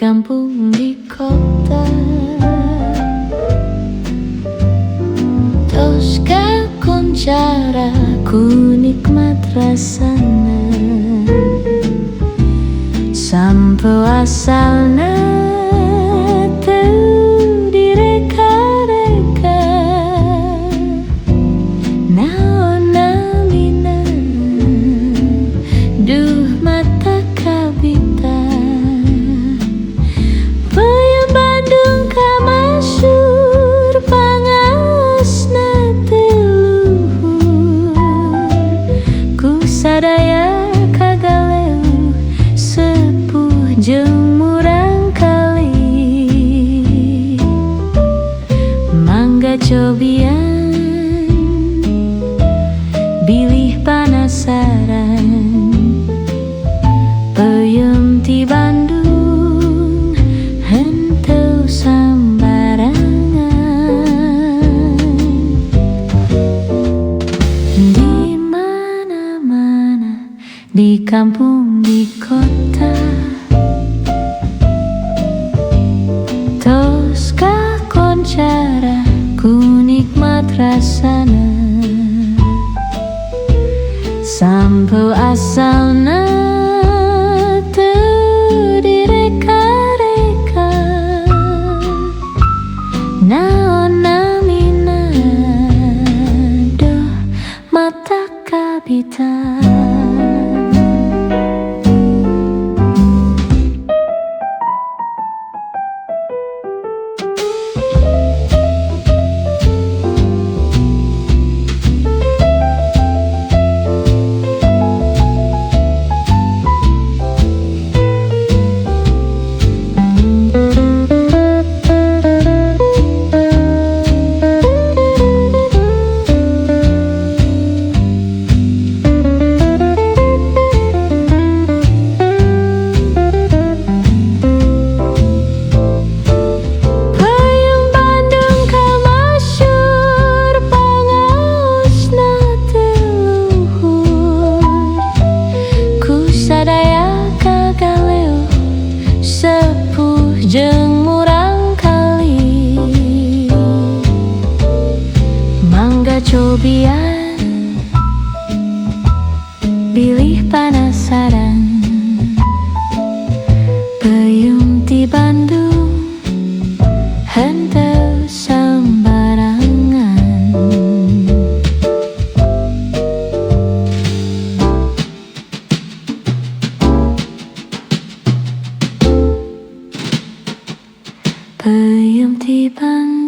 kampung, di kota. Tosca Kunchara, ku nikmat rasana. Sampo asalna teu direka-reka. Naon namina, duh mata kabita. Peuyeum Bandung kamasyur, pangaosna teu luhur. Ku sadaya kagaleuh, sepuh jeung murang kali. Mangga cobian, bilih panasaran. Peuyeum ti Bandung, henteu sambarangan. Di mana-mana, di kampung, di kota. Tosca Kunchara, ku nikmat rasana. Sampo asalna teu direka-reka. Naon namina, doh mata kabita. Sepuh jeung murang kali. Mangga cobian, bilih panasaran. Peuyeum ti Bandung, henteu sambarangan. Peuyeum ti Bandung.